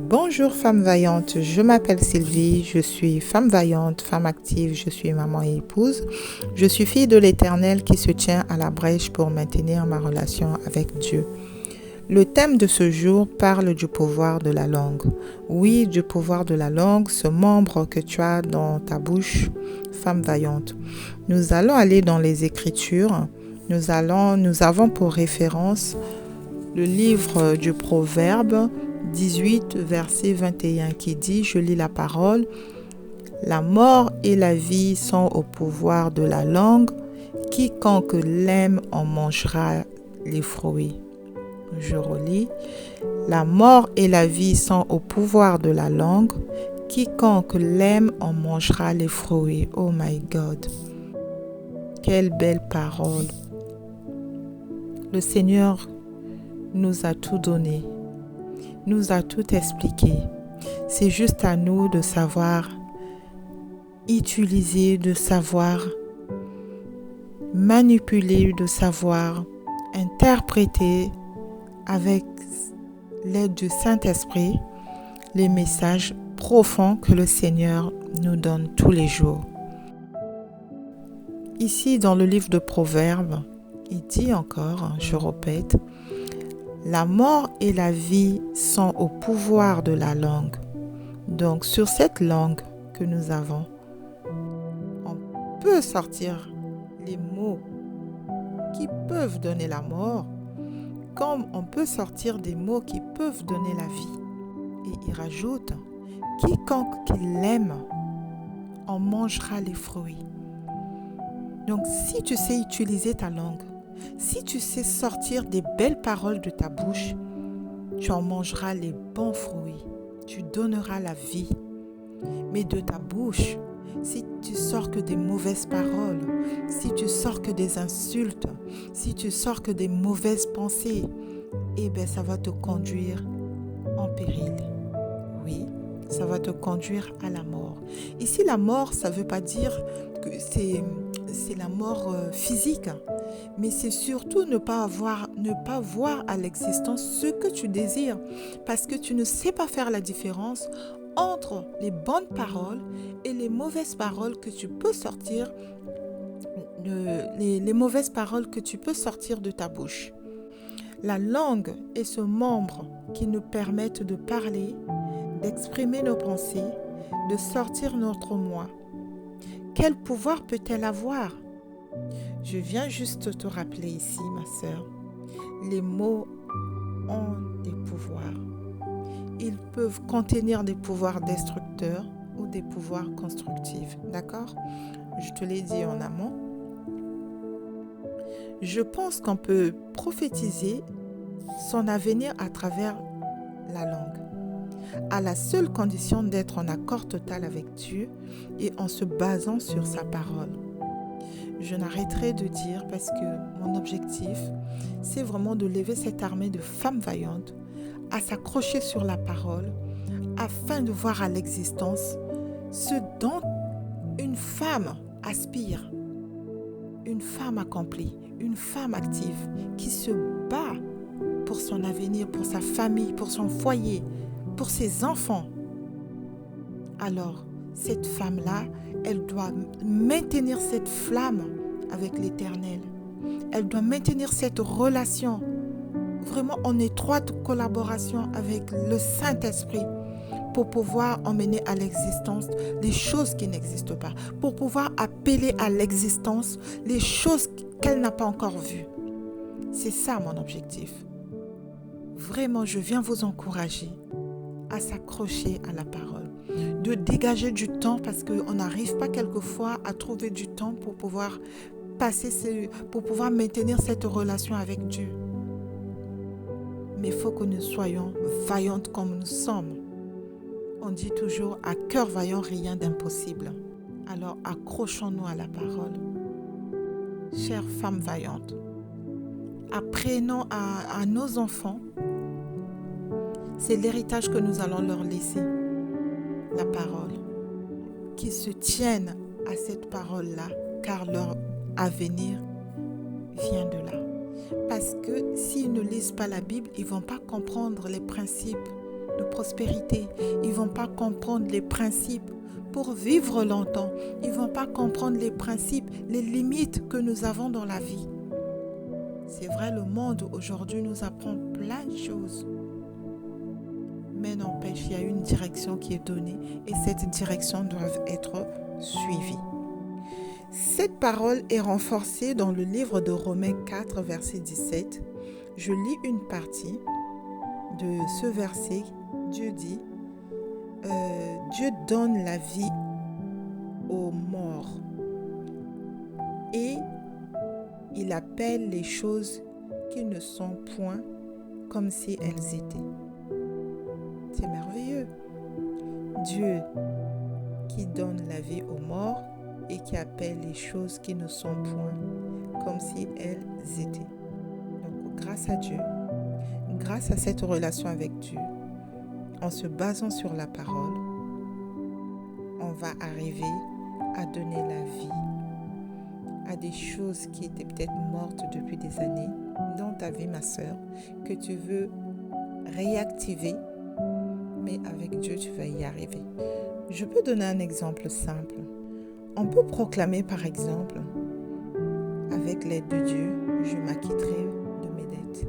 Bonjour femme vaillante, je m'appelle Sylvie, je suis femme vaillante, femme active, je suis maman et épouse. Je suis fille de l'Éternel qui se tient à la brèche pour maintenir ma relation avec Dieu. Le thème de ce jour parle du pouvoir de la langue. Oui, du pouvoir de la langue, ce membre que tu as dans ta bouche, femme vaillante. Nous allons aller dans les Écritures. Nous avons pour référence le livre du Proverbe 18, verset 21 qui dit, je lis la parole, la mort et la vie sont au pouvoir de la langue, quiconque l'aime en mangera les fruits. Je relis, la mort et la vie sont au pouvoir de la langue, quiconque l'aime en mangera les fruits. Oh my God, quelle belle parole. Le Seigneur nous a tout donné, nous a tout expliqué. C'est juste à nous de savoir utiliser, de savoir manipuler, de savoir interpréter avec l'aide du Saint-Esprit les messages profonds que le Seigneur nous donne tous les jours. Ici, dans le livre de Proverbes, il dit encore, je répète, la mort et la vie sont au pouvoir de la langue. Donc, sur cette langue que nous avons, on peut sortir les mots qui peuvent donner la mort, comme on peut sortir des mots qui peuvent donner la vie. Et il rajoute, quiconque qui l'aime en mangera les fruits. Donc, si tu sais utiliser ta langue, si tu sais sortir des belles paroles de ta bouche, tu en mangeras les bons fruits. Tu donneras la vie. Mais de ta bouche, si tu sors que des mauvaises paroles, si tu sors que des insultes, si tu sors que des mauvaises pensées, eh bien, ça va te conduire en péril. Oui, ça va te conduire à la mort. Ici, la mort, ça ne veut pas dire que c'est la mort physique, mais c'est surtout ne pas voir à l'existence ce que tu désires, parce que tu ne sais pas faire la différence entre les bonnes paroles et les mauvaises paroles que tu peux sortir les mauvaises paroles que tu peux sortir de ta bouche. La langue est ce membre qui nous permet de parler, d'exprimer nos pensées, de sortir notre moi. Quel pouvoir peut-elle avoir? Je viens juste te rappeler ici, ma sœur, les mots ont des pouvoirs. Ils peuvent contenir des pouvoirs destructeurs ou des pouvoirs constructifs. D'accord? Je te l'ai dit en amont. Je pense qu'on peut prophétiser son avenir à travers la langue, à la seule condition d'être en accord total avec Dieu et en se basant sur sa parole. Je n'arrêterai de dire parce que mon objectif, c'est vraiment de lever cette armée de femmes vaillantes à s'accrocher sur la parole afin de voir à l'existence ce dont une femme aspire, une femme accomplie, une femme active qui se bat pour son avenir, pour sa famille, pour son foyer, pour ses enfants. Alors, cette femme-là, elle doit maintenir cette flamme avec l'Éternel. Elle doit maintenir cette relation vraiment en étroite collaboration avec le Saint-Esprit pour pouvoir emmener à l'existence les choses qui n'existent pas, pour pouvoir appeler à l'existence les choses qu'elle n'a pas encore vues. C'est ça mon objectif. Vraiment, je viens vous encourager à s'accrocher à la parole, de dégager du temps parce qu'on n'arrive pas quelquefois à trouver du temps pour pouvoir pour pouvoir maintenir cette relation avec Dieu. Mais il faut que nous soyons vaillantes comme nous sommes. On dit toujours, à cœur vaillant, rien d'impossible. Alors accrochons-nous à la parole. Chères femmes vaillantes, apprenons à nos enfants, c'est l'héritage que nous allons leur laisser, la parole, qu'ils se tiennent à cette parole-là, car leur avenir vient de là. Parce que s'ils ne lisent pas la Bible, ils ne vont pas comprendre les principes de prospérité. Ils ne vont pas comprendre les principes pour vivre longtemps. Ils ne vont pas comprendre les principes, les limites que nous avons dans la vie. C'est vrai, le monde aujourd'hui nous apprend plein de choses. Mais n'empêche, il y a une direction qui est donnée et cette direction doit être suivie. Cette parole est renforcée dans le livre de Romains 4, verset 17. Je lis une partie de ce verset. Dieu dit, Dieu donne la vie aux morts et il appelle les choses qui ne sont point comme si elles étaient. C'est merveilleux. Dieu qui donne la vie aux morts et qui appelle les choses qui ne sont point comme si elles étaient. Donc, grâce à Dieu, grâce à cette relation avec Dieu, en se basant sur la parole, on va arriver à donner la vie à des choses qui étaient peut-être mortes depuis des années dans ta vie, ma sœur, que tu veux réactiver, mais avec Dieu, tu vas y arriver. Je peux donner un exemple simple. On peut proclamer, par exemple, avec l'aide de Dieu, je m'acquitterai de mes dettes.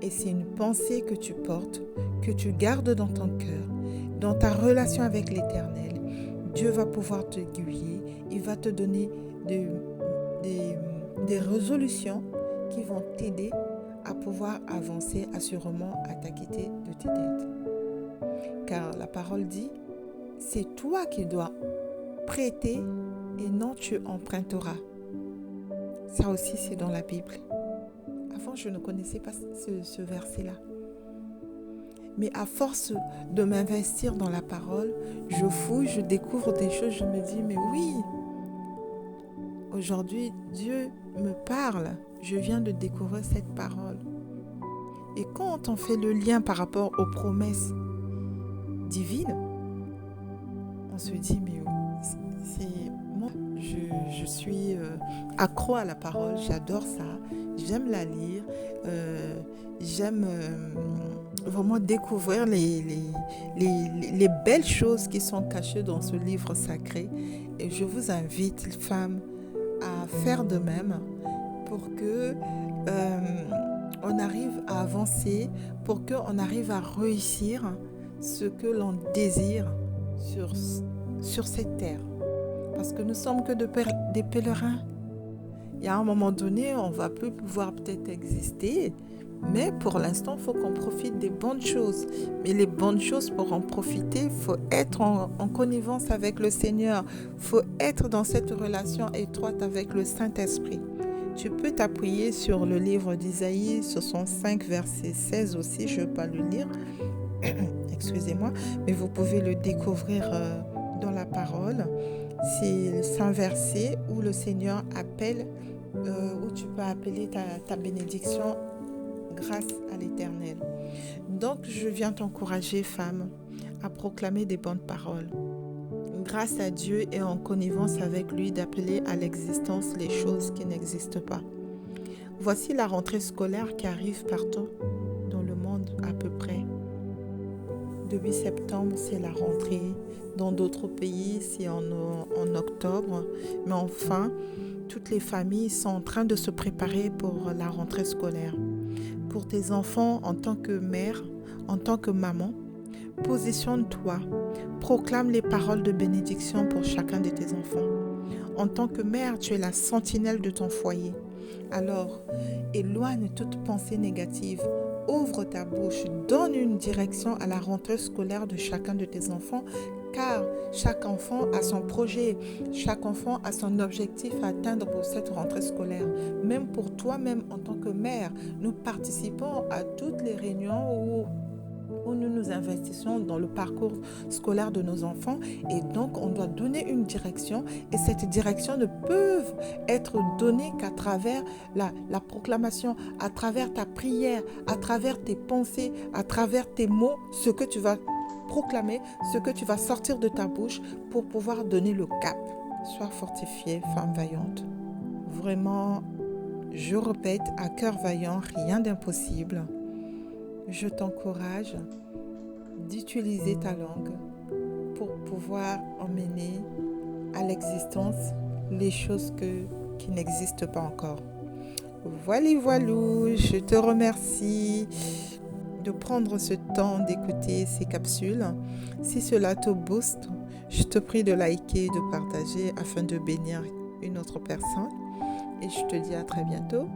Et c'est une pensée que tu portes, que tu gardes dans ton cœur, dans ta relation avec l'Éternel. Dieu va pouvoir t'aiguiller, il va te donner des résolutions qui vont t'aider à pouvoir avancer assurément à t'acquitter de tes dettes. Car la parole dit, c'est toi qui dois prêter et non tu emprunteras. Ça aussi, c'est dans la Bible. Avant, je ne connaissais pas ce verset-là. Mais à force de m'investir dans la parole, je fouille, je découvre des choses, je me dis, mais oui, aujourd'hui, Dieu me parle. Je viens de découvrir cette parole. Et quand on fait le lien par rapport aux promesses divines, on se dit, mais moi, je suis accro à la parole, j'adore ça, j'aime la lire, j'aime vraiment découvrir les belles choses qui sont cachées dans ce livre sacré. Et je vous invite, femmes, à faire de même pour que on arrive à avancer, pour qu'on arrive à réussir ce que l'on désire sur cette terre. Parce que nous sommes que des pèlerins. Il y a un moment donné, on va plus pouvoir peut-être exister, mais pour l'instant, il faut qu'on profite des bonnes choses. Mais les bonnes choses, pour en profiter, il faut être en connivence avec le Seigneur. Il faut être dans cette relation étroite avec le Saint-Esprit. Tu peux t'appuyer sur le livre d'Isaïe 65, verset 16 aussi. Je ne vais pas le lire, excusez-moi, mais vous pouvez le découvrir dans la parole. C'est un verset où le Seigneur appelle, où tu peux appeler ta bénédiction grâce à l'Éternel. Donc, je viens t'encourager, femme, à proclamer des bonnes paroles. Grâce à Dieu et en connivence avec lui, d'appeler à l'existence les choses qui n'existent pas. Voici la rentrée scolaire qui arrive partout dans le monde à peu près. Début septembre, c'est la rentrée. Dans d'autres pays, c'est en octobre. Mais enfin, toutes les familles sont en train de se préparer pour la rentrée scolaire. Pour tes enfants, en tant que mère, en tant que maman, positionne-toi. Proclame les paroles de bénédiction pour chacun de tes enfants. En tant que mère, tu es la sentinelle de ton foyer. Alors, éloigne toute pensée négative. Ouvre ta bouche, donne une direction à la rentrée scolaire de chacun de tes enfants, car chaque enfant a son projet, chaque enfant a son objectif à atteindre pour cette rentrée scolaire. Même pour toi-même en tant que mère, nous participons à toutes les réunions où nous nous investissons dans le parcours scolaire de nos enfants et donc on doit donner une direction et cette direction ne peut être donnée qu'à travers la proclamation, à travers ta prière, à travers tes pensées, à travers tes mots, ce que tu vas proclamer, ce que tu vas sortir de ta bouche pour pouvoir donner le cap. Sois fortifiée, femme vaillante. Vraiment, je répète, à cœur vaillant, rien d'impossible. Je t'encourage d'utiliser ta langue pour pouvoir emmener à l'existence les choses qui n'existent pas encore. Voilà, je te remercie de prendre ce temps d'écouter ces capsules. Si cela te booste, je te prie de liker et de partager afin de bénir une autre personne. Et je te dis à très bientôt.